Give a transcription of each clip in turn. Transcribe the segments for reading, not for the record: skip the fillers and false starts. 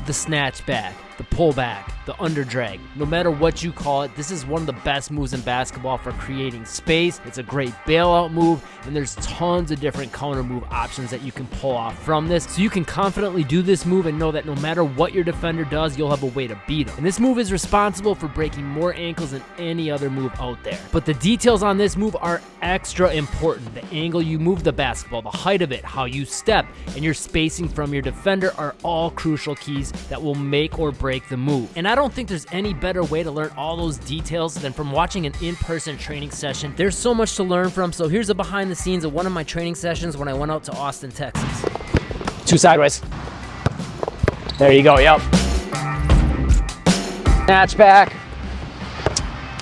The snatchback, the pullback, the underdrag, no matter what you call it, this is one of the best moves in basketball for creating space. It's a great bailout move, and there's tons of different counter move options that you can pull off from this. So you can confidently do this move and know that no matter what your defender does, you'll have a way to beat them. And this move is responsible for breaking more ankles than any other move out there. But the details on this move are extra important. The angle you move the basketball, the height of it, how you step, and your spacing from your defender are all crucial keys that will make or break the move. And I don't think there's any better way to learn all those details than from watching an in-person training session. There's so much to learn from, so here's a behind the scenes of one of my training sessions when I went out to Austin, Texas. 2 sideways. There you go, yep. Snatch back.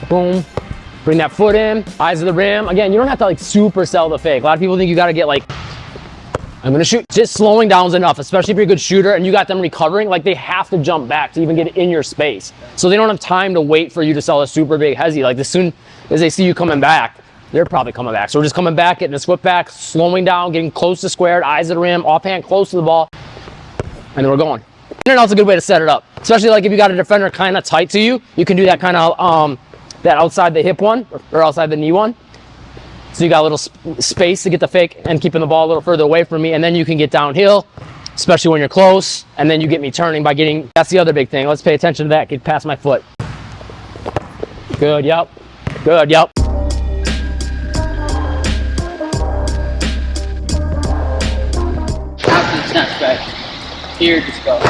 Boom. Bring that foot in, eyes of the rim. Again, you don't have to like super sell the fake. A lot of people think you gotta get like, I'm gonna shoot. Just slowing down is enough, especially if you're a good shooter and you got them recovering. Like they have to jump back to even get in your space. So they don't have time to wait for you to sell a super big hezzy. Like as soon as they see you coming back, they're probably coming back. So we're just coming back, getting a split back, slowing down, getting close to squared, eyes of the rim, offhand close to the ball, and then we're going. In and out's a good way to set it up. Especially like if you got a defender kind of tight to you, you can do that kind of, that outside the hip one or outside the knee one. So you got a little space to get the fake and keeping the ball a little further away from me. And then you can get downhill, especially when you're close. And then you get me turning by getting, that's the other big thing. Let's pay attention to that, get past my foot. Good, yep. Good, yep. After the snatch back, here, just go.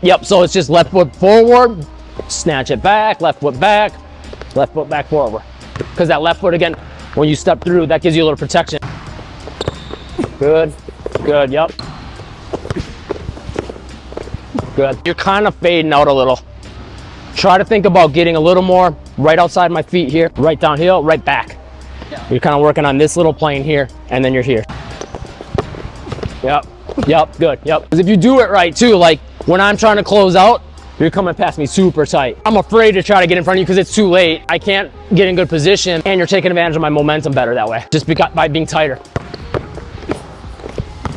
Yep. So it's just left foot forward, snatch it back, left foot back forward. Because that left foot, again, when you step through, that gives you a little protection. Good, yep. Good. You're kind of fading out a little. Try to think about getting a little more right outside my feet here, right downhill, right back. Yeah. You're kind of working on this little plane here, and then you're here. Yep, good, yep. Because if you do it right too, like when I'm trying to close out, you're coming past me super tight. I'm afraid to try to get in front of you because it's too late. I can't get in good position, and you're taking advantage of my momentum better that way, just by being tighter.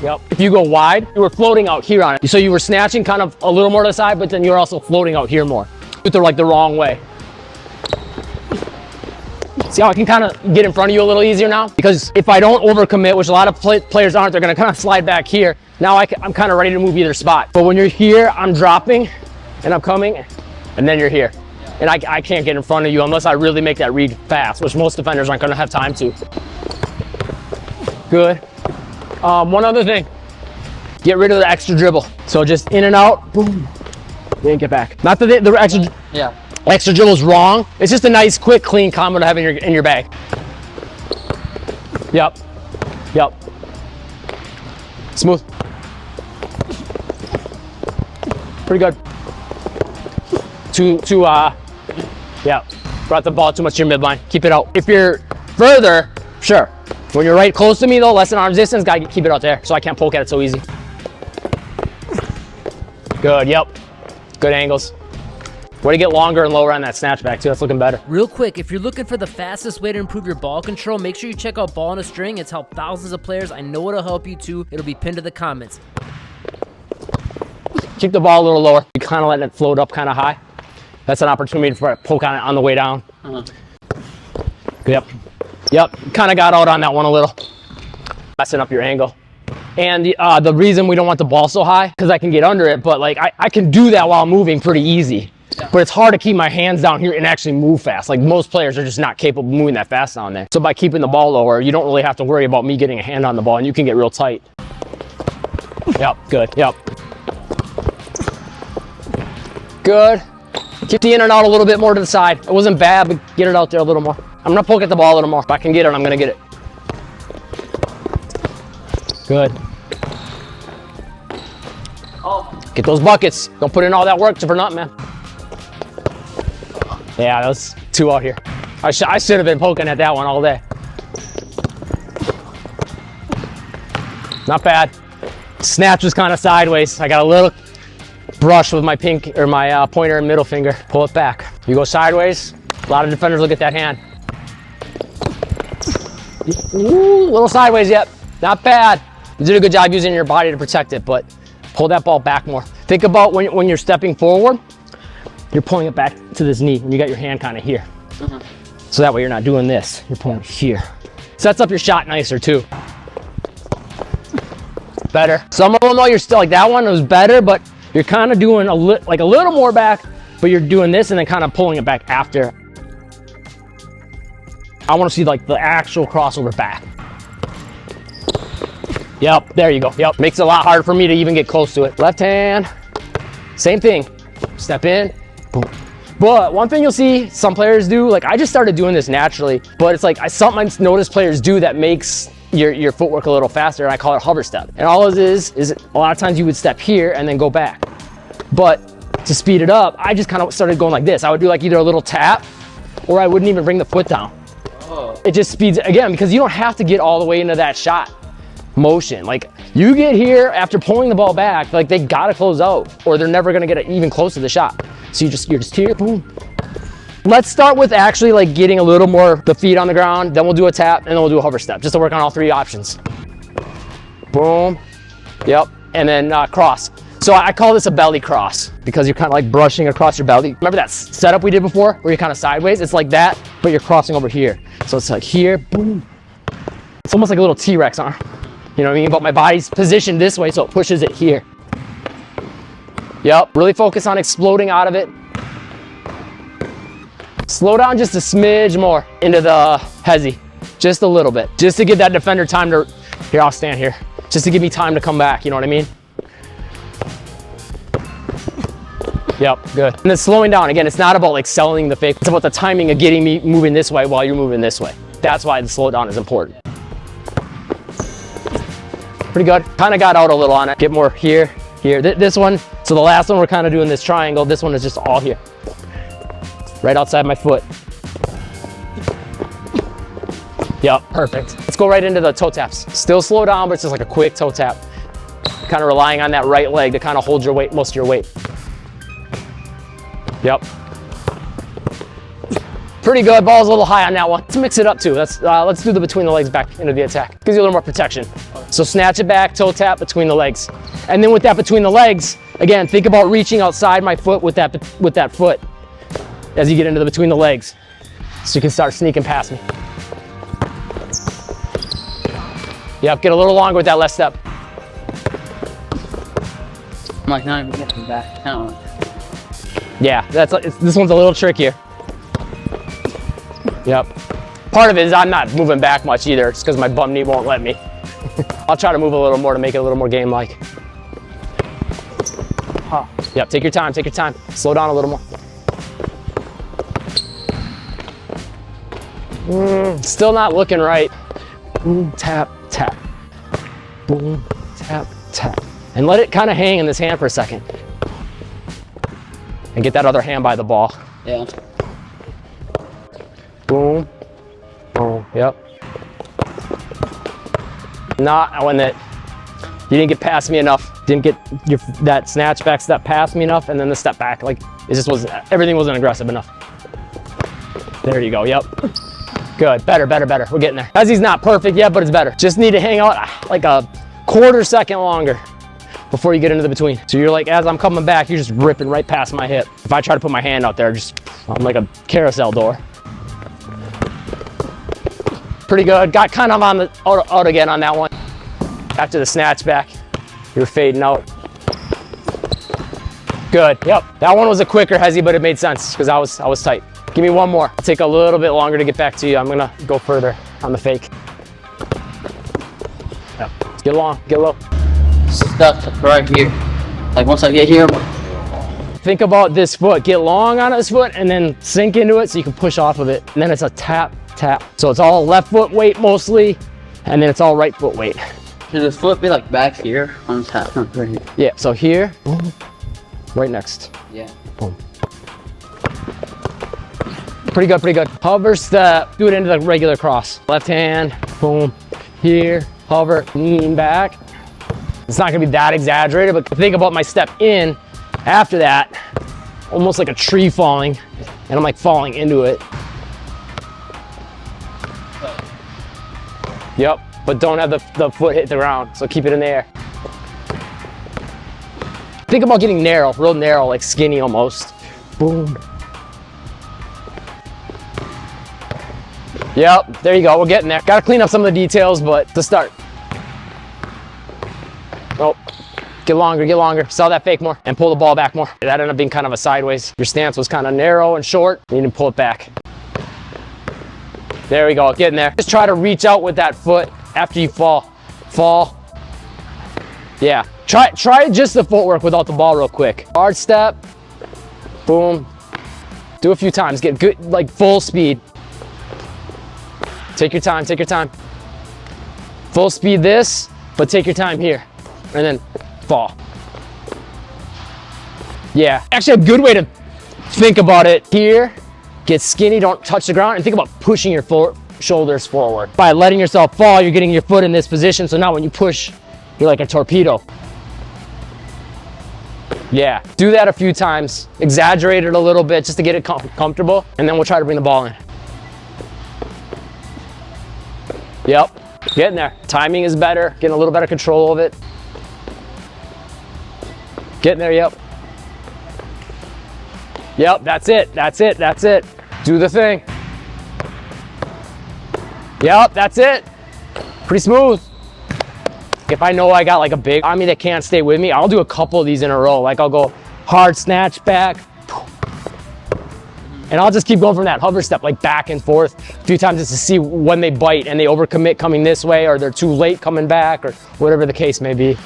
Yep. If you go wide, you were floating out here on it. So you were snatching kind of a little more to the side, but then you're also floating out here more. They're like the wrong way. See how I can kind of get in front of you a little easier now? Because if I don't overcommit, which a lot of players aren't, they're gonna kind of slide back here. Now I'm kind of ready to move either spot. But when you're here, I'm dropping, and I'm coming, and then you're here. And I can't get in front of you unless I really make that read fast, which most defenders aren't gonna have time to. Good. One other thing, get rid of the extra dribble. So just in and out, boom, then get back. Not that the extra dribble's wrong. It's just a nice, quick, clean combo to have in your bag. Yep. Smooth. Pretty good. Brought the ball too much to your midline. Keep it out. If you're further, sure. When you're right close to me though, less than arm's distance, gotta keep it out there so I can't poke at it so easy. Good, yep. Good angles. Way to get longer and lower on that snatchback too, that's looking better. Real quick, if you're looking for the fastest way to improve your ball control, make sure you check out Ball in a String. It's helped thousands of players. I know it'll help you too. It'll be pinned to the comments. Keep the ball a little lower. You kind of letting it float up kind of high. That's an opportunity for a poke on it on the way down. Yep. Kind of got out on that one a little. Messing up your angle. And the reason we don't want the ball so high, because I can get under it, but like I can do that while moving pretty easy. Yeah. But it's hard to keep my hands down here and actually move fast. Like most players are just not capable of moving that fast down there. So by keeping the ball lower, you don't really have to worry about me getting a hand on the ball, and you can get real tight. Yep, good, yep. Good. Keep the in and out a little bit more to the side. It wasn't bad, but get it out there a little more. I'm gonna poke at the ball a little more. If I can get it, I'm gonna get it. Good. Get those buckets. Don't put in all that work for nothing, man. Yeah, that was 2 out here. I should have been poking at that one all day. Not bad. Snatch was kind of sideways. I got a little brush with my pointer and middle finger. Pull it back. You go sideways. A lot of defenders look at that hand. Ooh, little sideways, yep. Not bad. You did a good job using your body to protect it, but pull that ball back more. Think about when you're stepping forward, you're pulling it back to this knee and you got your hand kind of here. So that way you're not doing this, you're pulling it here. Sets up your shot nicer too. Better. Some of them though, you're still like that one was better, but you're kind of doing a little more back, but you're doing this and then kind of pulling it back after. I want to see like the actual crossover back. Yep, there you go. Yep, makes it a lot harder for me to even get close to it. Left hand, same thing. Step in, boom. But one thing you'll see some players do, like I just started doing this naturally, but it's like something I notice players do that makes your footwork a little faster, and I call it hover step. And all it is a lot of times you would step here and then go back. But to speed it up, I just kind of started going like this. I would do like either a little tap, or I wouldn't even bring the foot down. It just speeds it again, because you don't have to get all the way into that shot motion. Like you get here after pulling the ball back, like they gotta close out or they're never gonna get even close to the shot. So you're just here, boom. Let's start with actually like getting a little more the feet on the ground, then we'll do a tap, and then we'll do a hover step, just to work on all three options. Boom, yep, and then cross. So I call this a belly cross because you're kind of like brushing across your belly. Remember that setup we did before where you're kind of sideways? It's like that, but you're crossing over here. So it's like here, boom. It's almost like a little T-Rex arm. You know what I mean? But my body's positioned this way, so it pushes it here. Yep, really focus on exploding out of it. Slow down just a smidge more into the hezzy, just a little bit. Just to give that defender time to, here, I'll stand here. Just to give me time to come back, you know what I mean? Yep, good. And then slowing down, again, it's not about like selling the fake. It's about the timing of getting me moving this way while you're moving this way. That's why the slow down is important. Pretty good. Kind of got out a little on it. Get more here, here. This one, so the last one we're kind of doing this triangle. This one is just all here. Right outside my foot. Yep, perfect. Let's go right into the toe taps. Still slow down, but it's just like a quick toe tap. Kind of relying on that right leg to kind of hold your weight, most of your weight. Yep. Pretty good. Ball's a little high on that one. Let's mix it up too. Let's do the between the legs back into the attack. Gives you a little more protection. So snatch it back, toe tap between the legs. And then with that between the legs, again, think about reaching outside my foot with that foot as you get into the between the legs. So you can start sneaking past me. Yep, get a little longer with that left step. I'm like not even getting back down. Yeah, this one's a little trickier. Yep. Part of it is I'm not moving back much either. It's because my bum knee won't let me. I'll try to move a little more to make it a little more game-like. Yep, take your time, take your time. Slow down a little more. Still not looking right. Boom, tap, tap. Boom, tap, tap. And let it kind of hang in this hand for a second. And get that other hand by the ball. Yeah. Boom. Oh, yep. Not when that you didn't get past me enough. Didn't get that snatch back step past me enough, and then the step back. Like it just wasn't. Everything wasn't aggressive enough. There you go. Yep. Good. Better. Better. Better. We're getting there. Hezzy's not perfect yet, but it's better. Just need to hang out like a quarter second longer before you get into the between. So you're like, as I'm coming back, you're just ripping right past my hip. If I try to put my hand out there, I'm like a carousel door. Pretty good. Got kind of on the out again on that one. After the snatch back, you're fading out. Good. Yep. That one was a quicker hezzy, but it made sense because I was tight. Give me one more. It'll take a little bit longer to get back to you. I'm gonna go further on the fake. Yep. Get long. Get low. Stuck right here. Like once I get here, think about this foot. Get long on this foot and then sink into it so you can push off of it. And then it's a tap, tap. So it's all left foot weight mostly, and then it's all right foot weight. Should this foot be like back here on tap? No, right here. Yeah, so here, boom, right next. Yeah. Boom. Pretty good, pretty good. Hover step, do it into the regular cross. Left hand, boom, here, hover, lean back. It's not gonna be that exaggerated, but think about my step in after that, almost like a tree falling, and I'm like falling into it. Yep, but don't have the foot hit the ground, so keep it in the air. Think about getting narrow, real narrow, like skinny almost. Boom. Yep, there you go, we're getting there. Gotta clean up some of the details, but to start. Oh, get longer. Sell that fake more and pull the ball back more. That ended up being kind of a sideways. Your stance was kind of narrow and short. You need to pull it back. There we go, getting there. Just try to reach out with that foot after you fall. Fall. Yeah, try just the footwork without the ball real quick. Hard step, boom. Do a few times, get good, like full speed. Take your time. Full speed this, but take your time here. And then fall. Yeah, actually a good way to think about it here, get skinny, don't touch the ground, and think about pushing your shoulders forward. By letting yourself fall, you're getting your foot in this position, so now when you push, you're like a torpedo. Yeah, do that a few times, exaggerate it a little bit just to get it comfortable, and then we'll try to bring the ball in. Yep, getting there. Timing is better, getting a little better control of it. Getting there, yep. Yep, that's it. Do the thing. Yep, that's it. Pretty smooth. If I know I got like a big army that can't stay with me, I'll do a couple of these in a row. Like I'll go hard snatch back, and I'll just keep going from that hover step, like back and forth a few times just to see when they bite and they overcommit coming this way, or they're too late coming back, or whatever the case may be.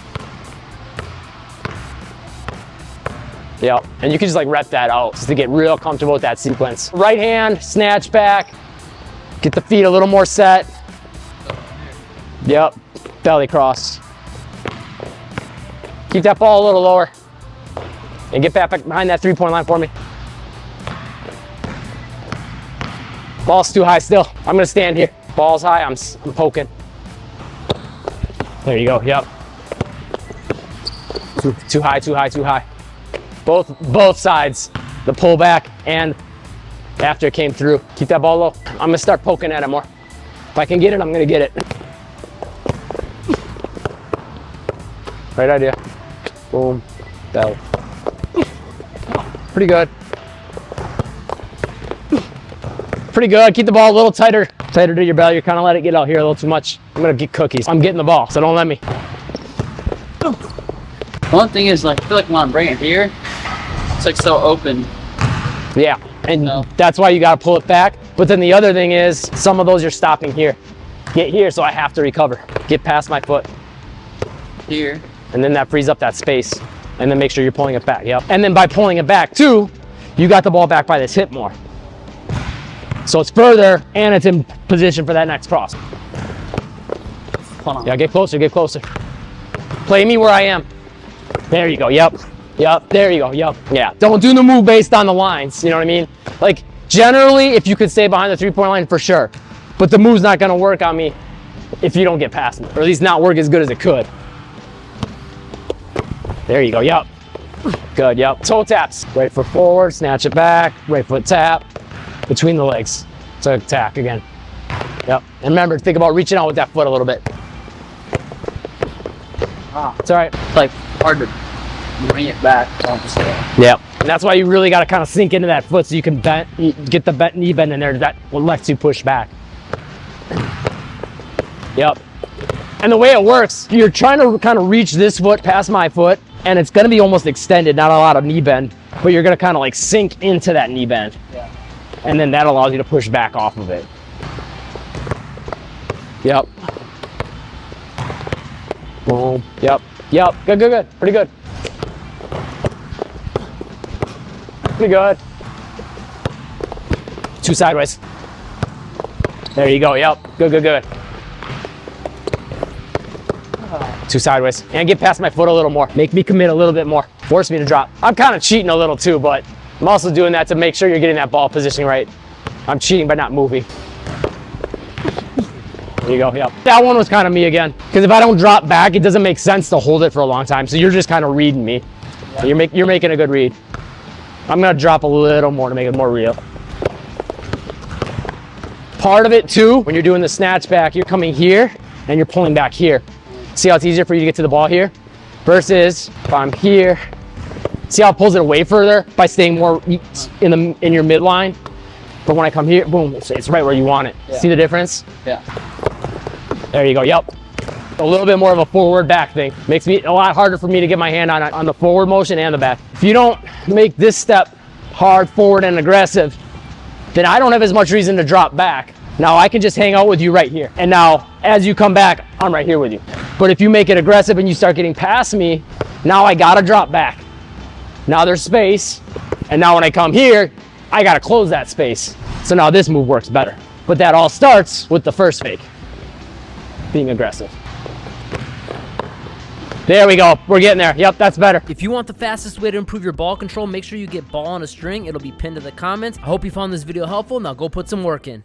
Yeah, and you can just like rep that out just to get real comfortable with that sequence. Right hand, snatch back, get the feet a little more set. Yep, belly cross. Keep that ball a little lower. And get back behind that 3-point line for me. Ball's too high still. I'm gonna stand here. Ball's high, I'm poking. There you go, yep. Too high. Both sides, the pullback and after it came through. Keep that ball low. I'm gonna start poking at it more. If I can get it, I'm gonna get it. Right idea. Boom, belly. Pretty good. Keep the ball a little tighter to your belly. You're kind of letting it get out here a little too much. I'm gonna get cookies. I'm getting the ball, so don't let me. One thing is, like, I feel like when I'm bringing it here, it's like so open. Yeah, and that's why you gotta pull it back. But then the other thing is, some of those you're stopping here. Get here, so I have to recover. Get past my foot. Here. And then that frees up that space. And then make sure you're pulling it back, yep. And then by pulling it back too, you got the ball back by this hip more. So it's further, and it's in position for that next cross. Hold on. Yeah, get closer. Play me where I am. There you go, yep, there you go, yep. Yeah, don't do the move based on the lines, you know what I mean? Like, generally, if you could stay behind the 3-point line, for sure. But the move's not gonna work on me if you don't get past me, or at least not work as good as it could. There you go, yep. Good, yep. Toe taps. Right foot forward, snatch it back, right foot tap, between the legs. So attack again. Yep, and remember, think about reaching out with that foot a little bit. It's all right. It's like hard to bring it back. Yep. And that's why you really got to kind of sink into that foot so you can get the knee bend in there. That lets you push back. Yep. And the way it works, you're trying to kind of reach this foot past my foot, and it's going to be almost extended, not a lot of knee bend, but you're going to kind of like sink into that knee bend. Yeah. And then that allows you to push back off of it. Yep. Boom. Yep. Good. Pretty good. Two sideways. There you go. Yep. Good. Two sideways. And get past my foot a little more. Make me commit a little bit more. Force me to drop. I'm kind of cheating a little too, but I'm also doing that to make sure you're getting that ball positioning right. I'm cheating by not moving. There you go, yep. That one was kind of me again. Because if I don't drop back, it doesn't make sense to hold it for a long time. So you're just kind of reading me. Yeah. You're making a good read. I'm gonna drop a little more to make it more real. Part of it too, when you're doing the snatch back, you're coming here and you're pulling back here. See how it's easier for you to get to the ball here? Versus if I'm here See how it pulls it away further by staying more in your midline? But when I come here, boom, it's right where you want it. Yeah. See the difference? Yeah. There you go, yep. A little bit more of a forward back thing. Makes me a lot harder for me to get my hand on the forward motion and the back. If you don't make this step hard, forward, and aggressive, then I don't have as much reason to drop back. Now I can just hang out with you right here. And now as you come back, I'm right here with you. But if you make it aggressive and you start getting past me, now I gotta drop back. Now there's space. And now when I come here, I gotta close that space. So now this move works better. But that all starts with the first fake, being aggressive. There we go. We're getting there. Yep, that's better. If you want the fastest way to improve your ball control, make sure you get ball on a string. It'll be pinned in the comments. I hope you found this video helpful. Now go put some work in.